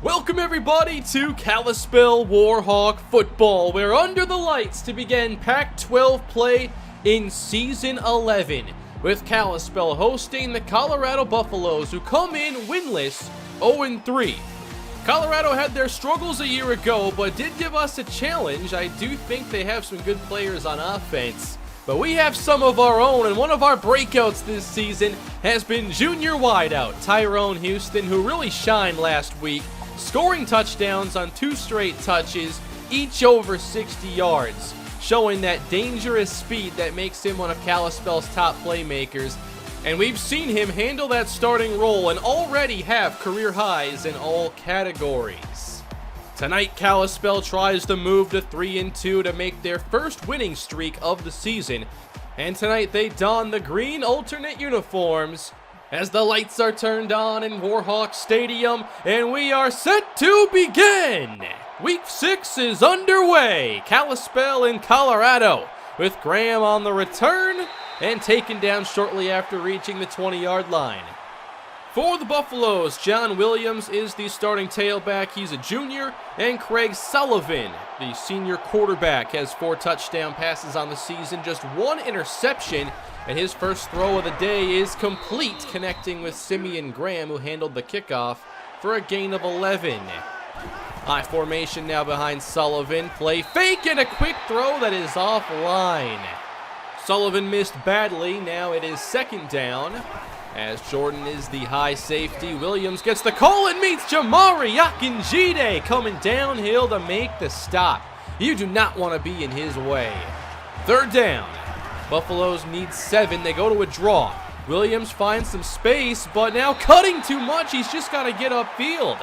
Welcome everybody to Kalispell Warhawk Football. We're under the lights to begin Pac-12 play in Season 11, with Kalispell hosting the Colorado Buffaloes, who come in winless 0-3. Colorado had their struggles a year ago, but did give us a challenge. I do think they have some good players on offense, but we have some of our own, and one of our breakouts this season has been junior wideout Tyrone Houston, who really shined last week, scoring touchdowns on 2 straight touches, each over 60 yards, showing that dangerous speed that makes him one of Kalispell's top playmakers. And we've seen him handle that starting role and already have career highs in all categories. Tonight, Kalispell tries to move to 3-2 to make their first winning streak of the season. And tonight they don the green alternate uniforms as the lights are turned on in Warhawk Stadium, and we are set to begin! Week 6 is underway. Kalispell in Colorado, with Graham on the return and taken down shortly after reaching the 20-yard line. For the Buffaloes, John Williams is the starting tailback. He's a junior. And Craig Sullivan, the senior quarterback, has 4 touchdown passes on the season, just 1 interception. And his first throw of the day is complete, connecting with Simeon Graham, who handled the kickoff for a gain of 11. High formation now behind Sullivan. Play fake and a quick throw that is offline. Sullivan missed badly. Now it is second down, as Jordan is the high safety. Williams gets the call and meets Jamari Akinjide coming downhill to make the stop. You do not want to be in his way. Third down. Buffaloes need 7. They go to a draw. Williams finds some space, but now cutting too much. He's just got to get upfield.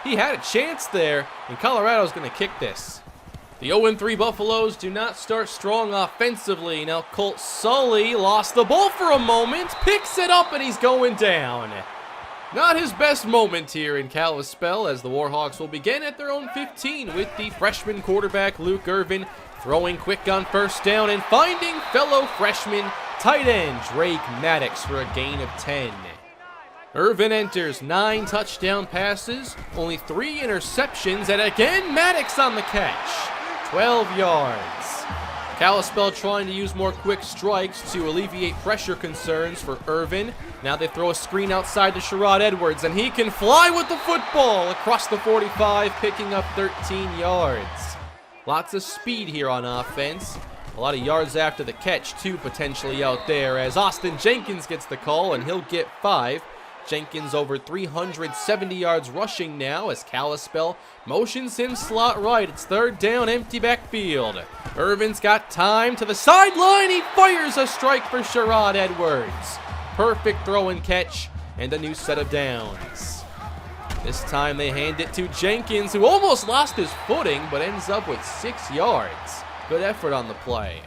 He had a chance there, and Colorado's going to kick this. The 0-3 Buffaloes do not start strong offensively. Now Colt Sully lost the ball for a moment, picks it up, and he's going down. Not his best moment here in Kalispell, as the Warhawks will begin at their own 15 with the freshman quarterback Luke Irvin throwing quick on first down and finding fellow freshman tight end Drake Maddox for a gain of 10. Irvin enters 9 touchdown passes, only 3 interceptions, and again Maddox on the catch. 12 yards. Kalispell trying to use more quick strikes to alleviate pressure concerns for Irvin. Now they throw a screen outside to Sherrod Edwards, and he can fly with the football across the 45, picking up 13 yards. Lots of speed here on offense. A lot of yards after the catch, too, potentially out there, as Austin Jenkins gets the call, and he'll get 5. Jenkins over 370 yards rushing now as Kalispell motions him slot right. It's third down, empty backfield. Irvin's got time to the sideline. He fires a strike for Sherrod Edwards. Perfect throw and catch, and a new set of downs. This time they hand it to Jenkins, who almost lost his footing, but ends up with 6 yards. Good effort on the play.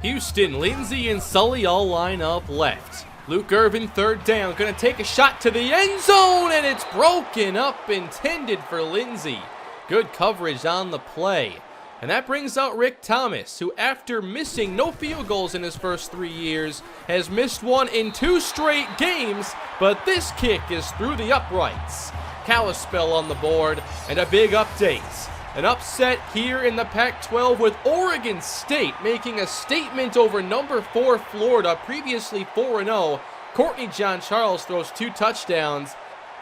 Houston, Lindsey, and Sully all line up left. Luke Irvin, third down, going to take a shot to the end zone, and it's broken up, intended for Lindsey. Good coverage on the play. And that brings out Rick Thomas, who after missing no field goals in his first 3 years, has missed one in 2 straight games, but this kick is through the uprights. Kalispell on the board, and a big update. An upset here in the Pac-12 with Oregon State making a statement over number 4 Florida, previously 4-0. Courtney John Charles throws 2 touchdowns.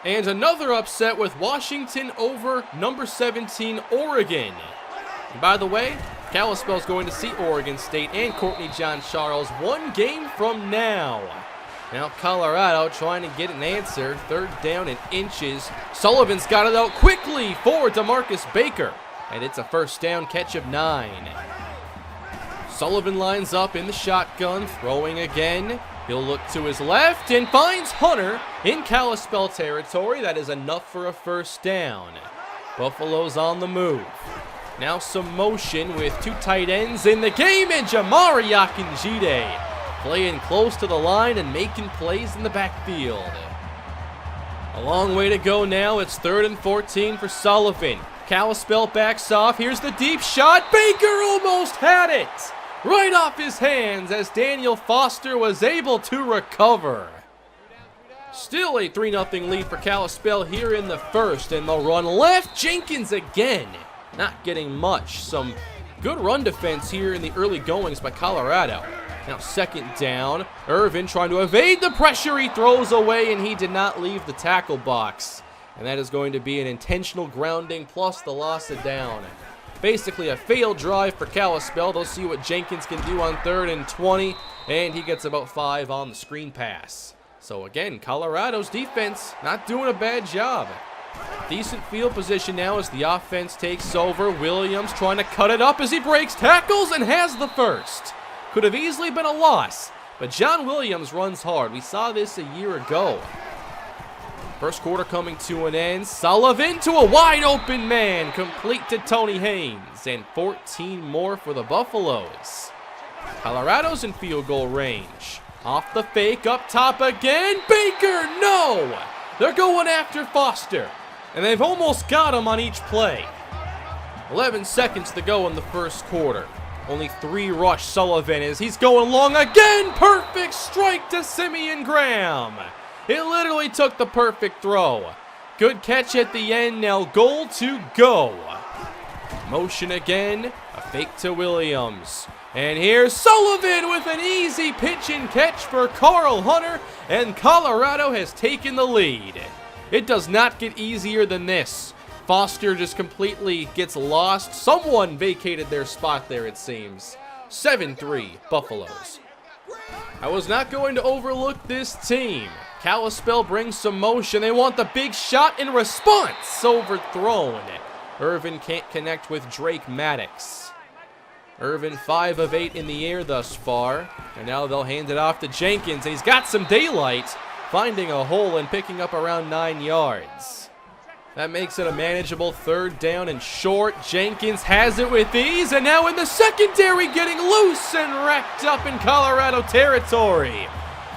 And another upset with Washington over number 17 Oregon. And by the way, Kalispell's going to see Oregon State and Courtney John Charles 1 game from now. Now Colorado trying to get an answer. Third down and inches. Sullivan's got it out quickly for DeMarcus Baker. And it's a first down catch of 9. Sullivan lines up in the shotgun, throwing again. He'll look to his left and finds Hunter in Kalispell territory. That is enough for a first down. Buffalo's on the move. Now some motion with 2 tight ends in the game, and Jamari Akinjide playing close to the line and making plays in the backfield. A long way to go now. It's 3rd and 14 for Sullivan. Kalispell backs off. Here's the deep shot. Baker almost had it. Right off his hands as Daniel Foster was able to recover. Still a 3-0 lead for Kalispell here in the first, and they'll run left. Jenkins again, not getting much. Some good run defense here in the early goings by Colorado. Now second down, Irvin trying to evade the pressure. He throws away, and he did not leave the tackle box. And that is going to be an intentional grounding plus the loss of down. Basically a failed drive for Kalispell. They'll see what Jenkins can do on 3rd and 20, and he gets about 5 on the screen pass. So again, Colorado's defense not doing a bad job. Decent field position now as the offense takes over. Williams trying to cut it up as he breaks tackles and has the first. Could have easily been a loss, but John Williams runs hard. We saw this a year ago. First quarter coming to an end. Sullivan to a wide open man, complete to Tony Haynes, and 14 more for the Buffaloes. Colorado's in field goal range. Off the fake, up top again. Baker, no! They're going after Foster, and they've almost got him on each play. 11 seconds to go in the first quarter. Only 3 rush Sullivan as he's going long again. Perfect strike to Simeon Graham. It literally took the perfect throw. Good catch at the end, now goal to go. Motion again, a fake to Williams. And here's Sullivan with an easy pitch and catch for Carl Hunter, and Colorado has taken the lead. It does not get easier than this. Foster just completely gets lost. Someone vacated their spot there, it seems. 7-3 Buffaloes. I was not going to overlook this team. Kalispell brings some motion. They want the big shot in response. Overthrown. Irvin can't connect with Drake Maddox. Irvin 5 of 8 in the air thus far. And now they'll hand it off to Jenkins. He's got some daylight, finding a hole and picking up around 9 yards. That makes it a manageable 3rd down and short. Jenkins has it with ease, and now in the secondary getting loose and wrecked up in Colorado territory.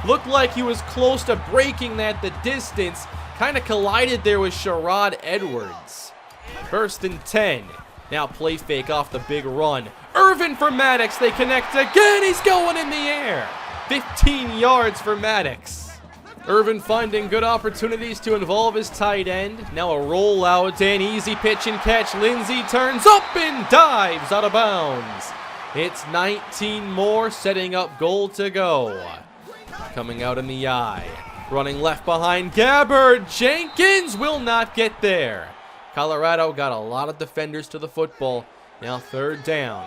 Looked like he was close to breaking that the distance. Kind of collided there with Sherrod Edwards. 1st and 10. Now play fake off the big run. Irvin for Maddox. They connect again. He's going in the air. 15 yards for Maddox. Irvin finding good opportunities to involve his tight end. Now a rollout, an easy pitch and catch. Lindsey turns up and dives out of bounds. It's 19 more, setting up goal to go. Coming out in the eye. Running left behind Gabbard. Jenkins will not get there. Colorado got a lot of defenders to the football. Now 3rd down.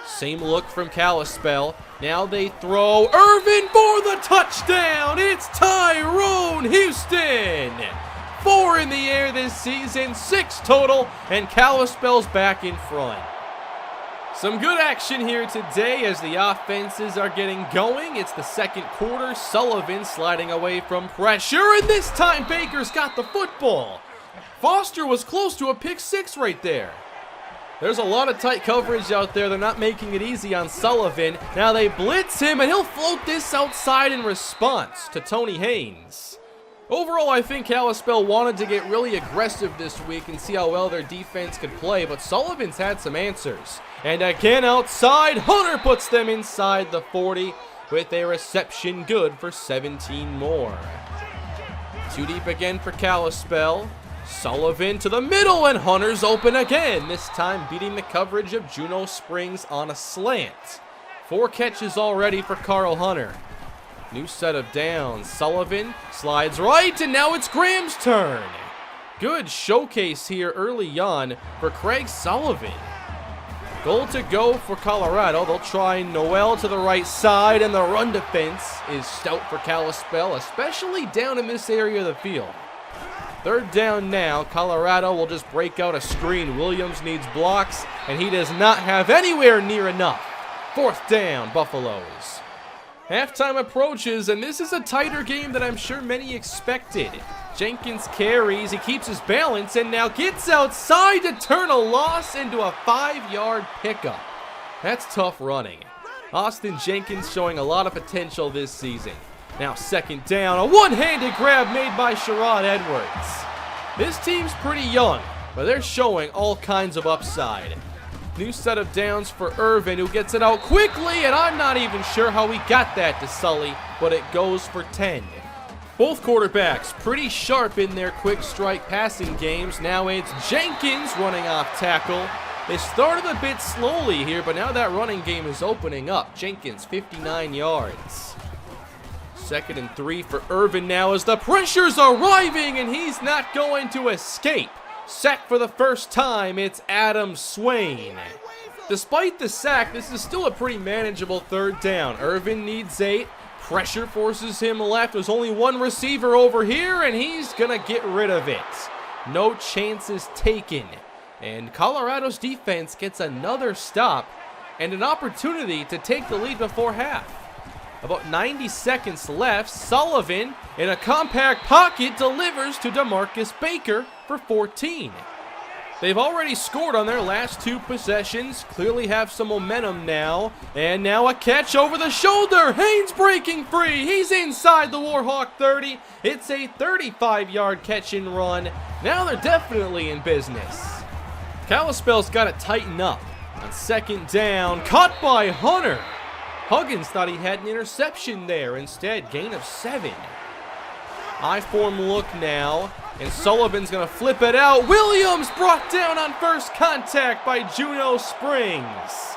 Same look from Kalispell. Now they throw. Irvin for the touchdown. It's Tyrone Houston. 4 in the air this season, 6 total, and Kalispell's back in front. Some good action here today as the offenses are getting going. It's the second quarter. Sullivan sliding away from pressure, and this time Baker's got the football. Foster was close to a pick 6 right there. There's a lot of tight coverage out there. They're not making it easy on Sullivan. Now they blitz him, and he'll float this outside in response to Tony Haynes. Overall, I think Kalispell wanted to get really aggressive this week and see how well their defense could play, but Sullivan's had some answers. And again outside, Hunter puts them inside the 40 with a reception good for 17 more. 2 deep again for Kalispell. Sullivan to the middle, and Hunter's open again, this time beating the coverage of Juneau Springs on a slant. 4 catches already for Carl Hunter. New set of downs. Sullivan slides right, and now it's Graham's turn. Good showcase here early on for Craig Sullivan. Goal to go for Colorado. They'll try Noel to the right side, and the run defense is stout for Kalispell, especially down in this area of the field. 3rd down now. Colorado will just break out a screen. Williams needs blocks, and he does not have anywhere near enough. 4th down, Buffaloes. Halftime approaches, and this is a tighter game than I'm sure many expected. Jenkins carries, he keeps his balance, and now gets outside to turn a loss into a 5-yard pickup. That's tough running. Austin Jenkins showing a lot of potential this season. Now 2nd down, a one-handed grab made by Sherrod Edwards. This team's pretty young, but they're showing all kinds of upside. New set of downs for Irvin, who gets it out quickly, and I'm not even sure how he got that to Sully, but it goes for 10. Both quarterbacks pretty sharp in their quick strike passing games. Now it's Jenkins running off tackle. They started a bit slowly here, but now that running game is opening up. Jenkins, 59 yards. 2nd and 3 for Irvin now as the pressure's arriving, and he's not going to escape. Sack for the first time, it's Adam Swain. Despite the sack, this is still a pretty manageable 3rd down. Irvin needs 8. Pressure forces him left. There's only one receiver over here, and he's gonna get rid of it. No chances taken. And Colorado's defense gets another stop and an opportunity to take the lead before half. About 90 seconds left. Sullivan, in a compact pocket, delivers to DeMarcus Baker for 14. They've already scored on their last 2 possessions, clearly have some momentum now, and now a catch over the shoulder. Haynes breaking free. He's inside the Warhawk 30. It's a 35-yard catch and run. Now they're definitely in business. Kalispell's got to tighten up. On 2nd down, caught by Hunter. Huggins thought he had an interception there. Instead, gain of 7. I-form look now, and Sullivan's going to flip it out. Williams brought down on first contact by Juno Springs.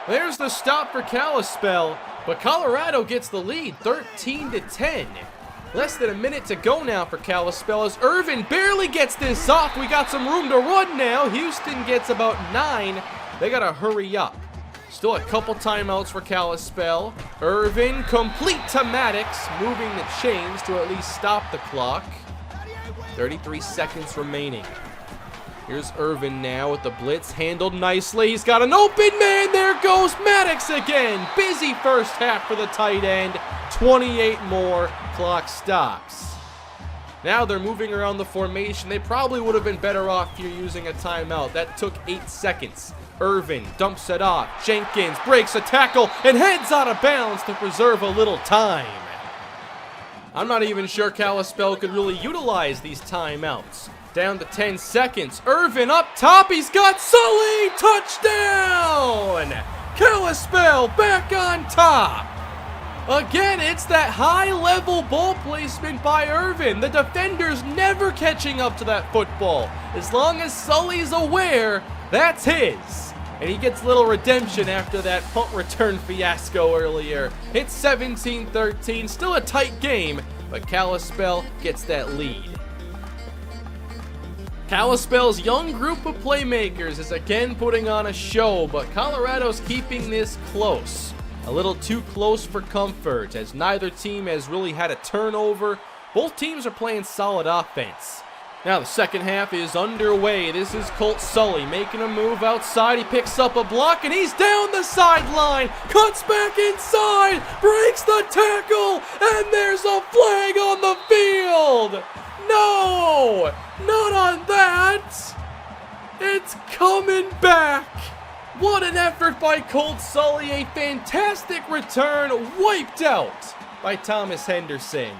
There's the stop for Kalispell, but Colorado gets the lead, 13-10. Less than a minute to go now for Kalispell as Irvin barely gets this off. We got some room to run now. Houston gets about 9. They got to hurry up. Still a couple timeouts for Kalispell. Irvin complete to Maddox, moving the chains to at least stop the clock. 33 seconds remaining. Here's Irvin now with the blitz, handled nicely. He's got an open man. There goes Maddox again. Busy first half for the tight end. 28 more. Clock stops. Now they're moving around the formation. They probably would have been better off here using a timeout. That took 8 seconds. Irvin dumps it off. Jenkins breaks a tackle and heads out of bounds to preserve a little time. I'm not even sure Kalispell could really utilize these timeouts. Down to 10 seconds. Irvin up top. He's got Sully. Touchdown! Kalispell back on top. Again, it's that high-level ball placement by Irvin. The defender's never catching up to that football. As long as Sully's aware, that's his. And he gets little redemption after that punt return fiasco earlier. It's 17-13, still a tight game, but Kalispell gets that lead. Kalispell's young group of playmakers is again putting on a show, but Colorado's keeping this close. A little too close for comfort, as neither team has really had a turnover. Both teams are playing solid offense. Now the second half is underway. This is Colt Sully making a move outside. He picks up a block and he's down the sideline. Cuts back inside, breaks the tackle, and there's a flag on the field. No, not on that. It's coming back. What an effort by Colt Sully. A fantastic return, wiped out by Thomas Henderson.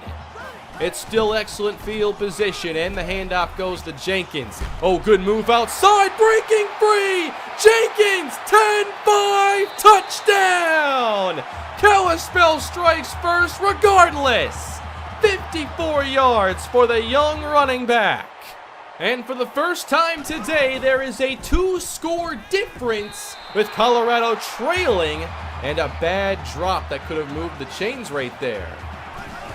It's still excellent field position, and the handoff goes to Jenkins. Oh, good move outside, breaking free. Jenkins, 10-5, touchdown. Kalispell strikes first regardless. 54 yards for the young running back. And for the first time today, there is a 2-score difference with Colorado trailing and a bad drop that could have moved the chains right there.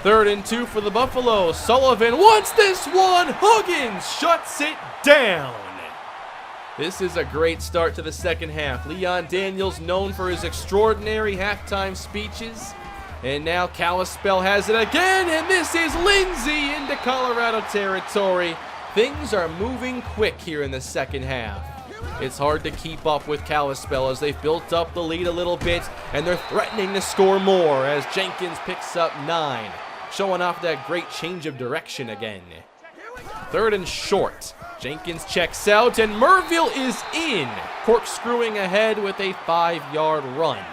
3rd and 2 for the Buffalo. Sullivan wants this one. Huggins shuts it down. This is a great start to the second half. Leon Daniels known for his extraordinary halftime speeches. And now Kalispell has it again, and this is Lindsay into Colorado territory. Things are moving quick here in the second half. It's hard to keep up with Kalispell as they've built up the lead a little bit, and they're threatening to score more as Jenkins picks up 9, showing off that great change of direction again. 3rd and short. Jenkins checks out, and Merville is in, corkscrewing ahead with a 5-yard run.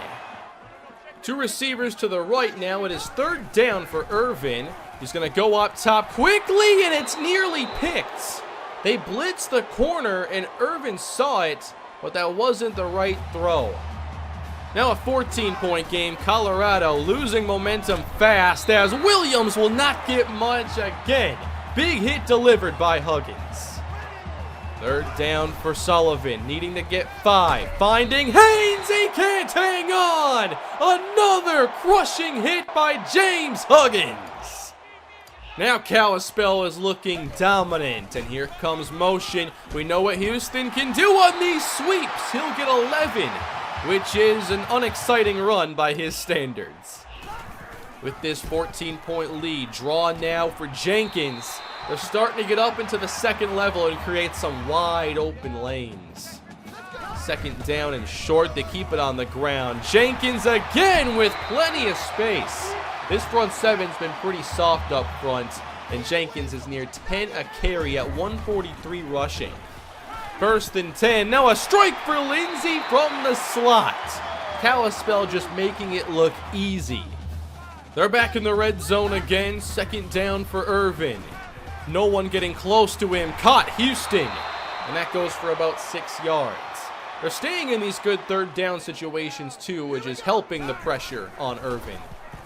2 receivers to the right now. It is 3rd down for Irvin. He's going to go up top quickly, and it's nearly picked. They blitzed the corner, and Irvin saw it, but that wasn't the right throw. Now a 14-point game. Colorado losing momentum fast as Williams will not get much again. Big hit delivered by Huggins. Third down for Sullivan, needing to get 5. Finding Haynes, he can't hang on! Another crushing hit by James Huggins. Now Kalispell is looking dominant, and here comes motion. We know what Houston can do on these sweeps. He'll get 11, which is an unexciting run by his standards. With this 14-point lead, draw now for Jenkins. They're starting to get up into the second level and create some wide open lanes. Second down and short, they keep it on the ground. Jenkins again with plenty of space. This front seven's been pretty soft up front, and Jenkins is near 10 a carry at 143 rushing. First and 10, now a strike for Lindsey from the slot. Kalispell just making it look easy. They're back in the red zone again, second down for Irvin. No one getting close to him. Caught Houston. And that goes for about 6 yards. They're staying in these good third down situations too, which is helping the pressure on Irvin.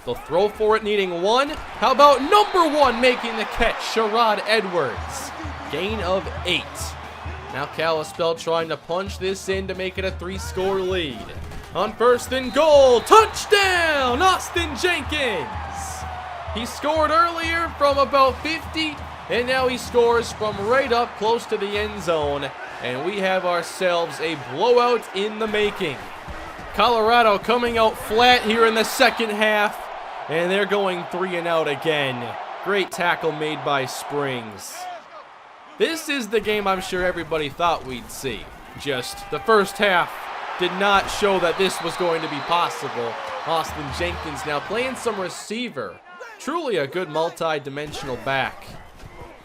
They'll throw for it, needing 1. How about number 1 making the catch, Sherrod Edwards. Gain of 8. Now Kalispell trying to punch this in to make it a 3-score lead. On first and goal, touchdown, Austin Jenkins. He scored earlier from about 50. And now he scores from right up close to the end zone. And we have ourselves a blowout in the making. Colorado coming out flat here in the second half. And they're going 3 and out again. Great tackle made by Springs. This is the game I'm sure everybody thought we'd see. Just the first half did not show that this was going to be possible. Austin Jenkins now playing some receiver. Truly a good multi-dimensional back.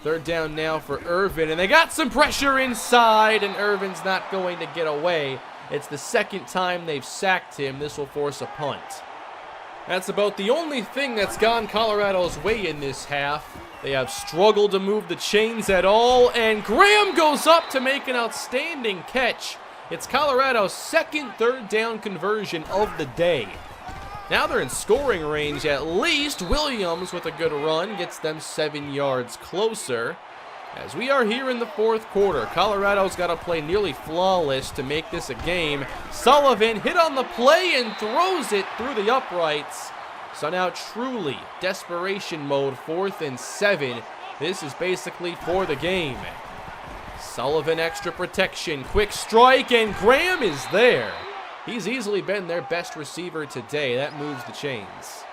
Third down now for Irvin, and they got some pressure inside, and Irvin's not going to get away. It's the second time they've sacked him. This will force a punt. That's about the only thing that's gone Colorado's way in this half. They have struggled to move the chains at all, and Graham goes up to make an outstanding catch. It's Colorado's second third down conversion of the day. Now they're in scoring range at least. Williams with a good run gets them 7 yards closer. As we are here in the fourth quarter, Colorado's got to play nearly flawless to make this a game. Sullivan hit on the play and throws it through the uprights. So now truly desperation mode, 4th and 7. This is basically for the game. Sullivan extra protection, quick strike, and Graham is there. He's easily been their best receiver today. That moves the chains.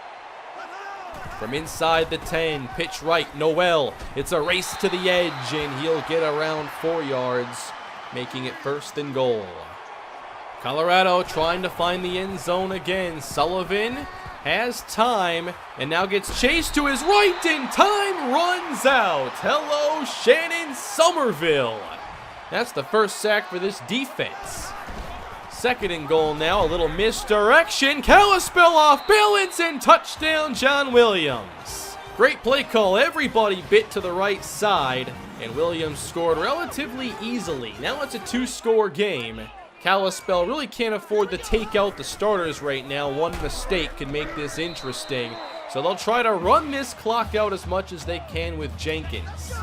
From inside the 10, pitch right, Noel. It's a race to the edge, and he'll get around 4 yards, making it 1st and goal. Colorado trying to find the end zone again. Sullivan has time, and now gets chased to his right, and time runs out. Hello, Shannon Somerville. That's the first sack for this defense. 2nd and goal now, a little misdirection. Kalispell off balance, and touchdown, John Williams. Great play call. Everybody bit to the right side, and Williams scored relatively easily. Now it's a 2-score game. Kalispell really can't afford to take out the starters right now. One mistake could make this interesting. So they'll try to run this clock out as much as they can with Jenkins.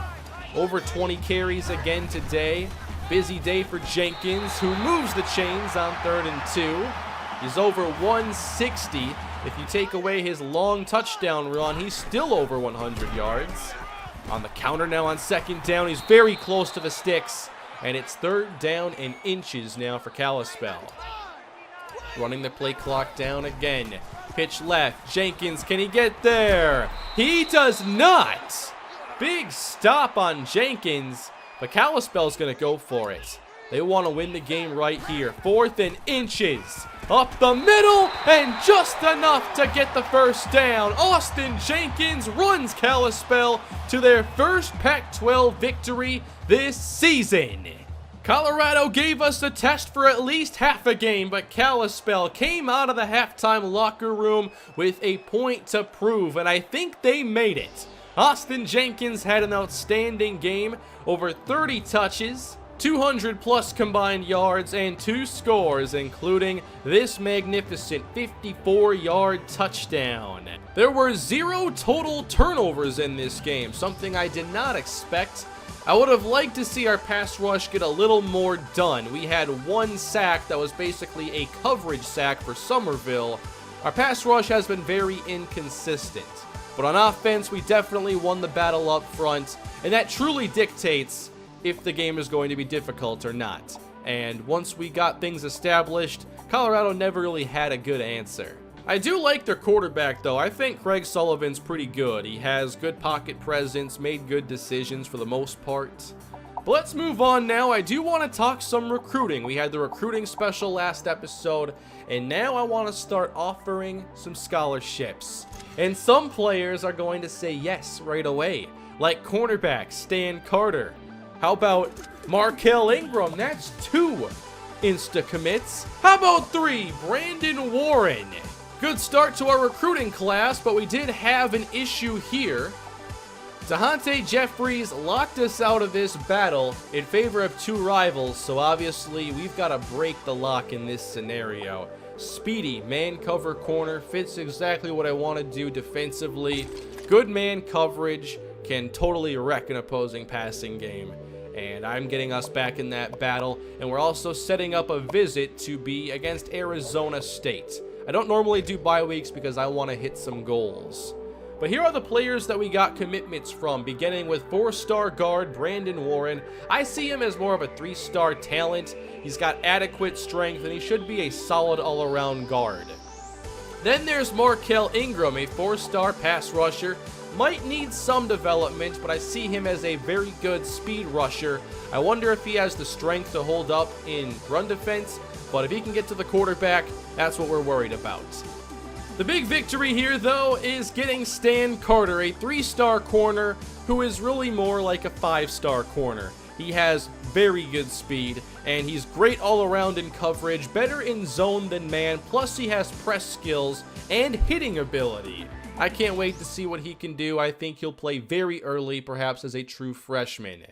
Over 20 carries again today. Busy day for Jenkins, who moves the chains on 3rd and 2. He's over 160. If you take away his long touchdown run, he's still over 100 yards. On the counter now on 2nd down, he's very close to the sticks. And it's 3rd down and inches now for Kalispell. Running the play clock down again. Pitch left. Jenkins, can he get there? He does not. Big stop on Jenkins. But Kalispell's going to go for it. They want to win the game right here. 4th and inches. Up the middle, and just enough to get the first down. Austin Jenkins runs Kalispell to their first Pac-12 victory this season. Colorado gave us a test for at least half a game, but Kalispell came out of the halftime locker room with a point to prove, and I think they made it. Austin Jenkins had an outstanding game, over 30 touches, 200 plus combined yards and 2 scores, including this magnificent 54-yard touchdown. There were 0 total turnovers in this game, something I did not expect. I would have liked to see our pass rush get a little more done. We had 1 sack that was basically a coverage sack for Somerville. Our pass rush has been very inconsistent. But on offense, we definitely won the battle up front, and that truly dictates if the game is going to be difficult or not. And once we got things established, Colorado never really had a good answer. I do like their quarterback though. I think Craig Sullivan's pretty good. He has good pocket presence, made good decisions for the most part. But let's move on now. I do want to talk some recruiting. We had the recruiting special last episode, and now I want to start offering some scholarships. And some players are going to say yes right away, like cornerback Stan Carter. How about Markel Ingram? That's 2 insta-commits. How about 3? Brandon Warren. Good start to our recruiting class, but we did have an issue here. Dahante Jeffries locked us out of this battle in favor of 2 rivals, so obviously we've got to break the lock in this scenario. Speedy, man cover corner, fits exactly what I want to do defensively. Good man coverage, can totally wreck an opposing passing game. And I'm getting us back in that battle, and we're also setting up a visit to be against Arizona State. I don't normally do bye weeks because I want to hit some goals. But here are the players that we got commitments from, beginning with 4-star guard Brandon Warren. I see him as more of a 3-star talent. He's got adequate strength, and he should be a solid all-around guard. Then there's Markel Ingram, a 4-star pass rusher. Might need some development, but I see him as a very good speed rusher. I wonder if he has the strength to hold up in run defense, but if he can get to the quarterback, that's what we're worried about. The big victory here, though, is getting Stan Carter, a 3-star corner who is really more like a 5-star corner. He has very good speed, and he's great all around in coverage, better in zone than man, plus he has press skills and hitting ability. I can't wait to see what he can do. I think he'll play very early, perhaps as a true freshman.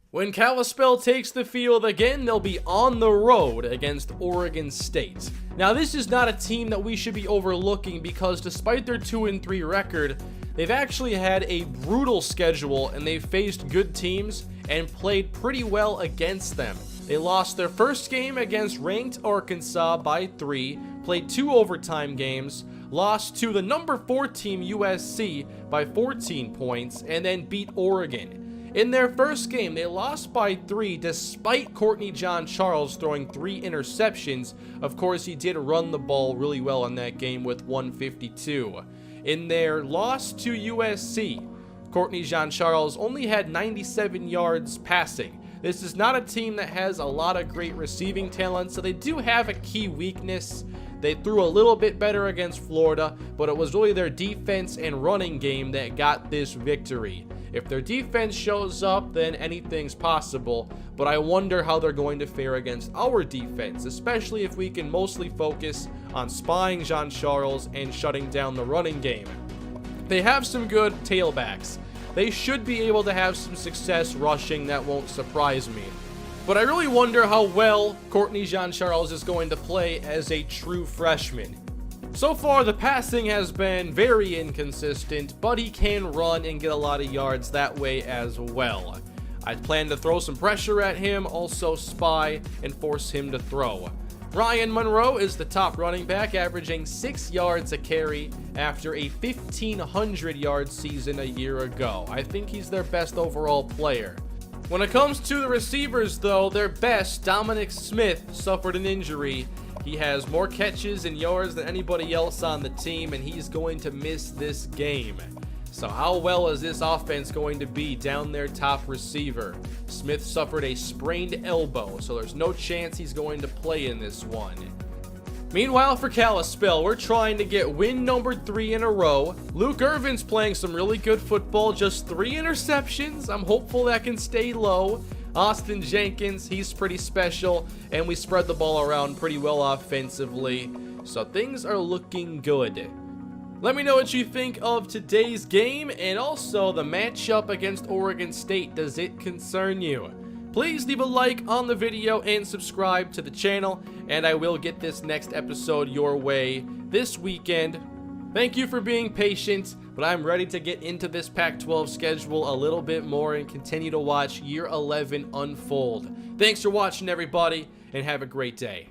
When Kalispell takes the field again, they'll be on the road against Oregon State. Now, this is not a team that we should be overlooking because despite their 2-3 record, they've actually had a brutal schedule and they've faced good teams and played pretty well against them. They lost their first game against ranked Arkansas by 3, played 2 overtime games, lost to the number 4 team USC by 14 points, and then beat Oregon. In their first game, they lost by 3 despite Courtney John Charles throwing 3 interceptions. Of course, he did run the ball really well in that game with 152. In their loss to USC, Courtney John Charles only had 97 yards passing. This is not a team that has a lot of great receiving talent, so they do have a key weakness. They threw a little bit better against Florida, but it was really their defense and running game that got this victory. If their defense shows up, then anything's possible, but I wonder how they're going to fare against our defense, especially if we can mostly focus on spying Jean Charles and shutting down the running game. They have some good tailbacks. They should be able to have some success rushing. That won't surprise me. But I really wonder how well Courtney Jean Charles is going to play as a true freshman. So far, the passing has been very inconsistent, but he can run and get a lot of yards that way as well. I plan to throw some pressure at him, also spy, and force him to throw. Ryan Monroe is the top running back, averaging 6 yards a carry after a 1,500-yard season a year ago. I think he's their best overall player. When it comes to the receivers, though, their best, Dominic Smith, suffered an injury. He has more catches and yards than anybody else on the team, and he's going to miss this game. So how well is this offense going to be down their top receiver? Smith suffered a sprained elbow, so there's no chance he's going to play in this one. Meanwhile, for Kalispell, we're trying to get win number 3 in a row. Luke Irvin's playing some really good football, just 3 interceptions. I'm hopeful that can stay low. Austin Jenkins, he's pretty special, and we spread the ball around pretty well offensively, so things are looking good. Let me know what you think of today's game, and also the matchup against Oregon State. Does it concern you? please leave a like on the video and subscribe to the channel, and I will get this next episode your way this weekend. Thank you for being patient, but I'm ready to get into this Pac-12 schedule a little bit more and continue to watch Year 11 unfold. Thanks for watching, everybody, and have a great day.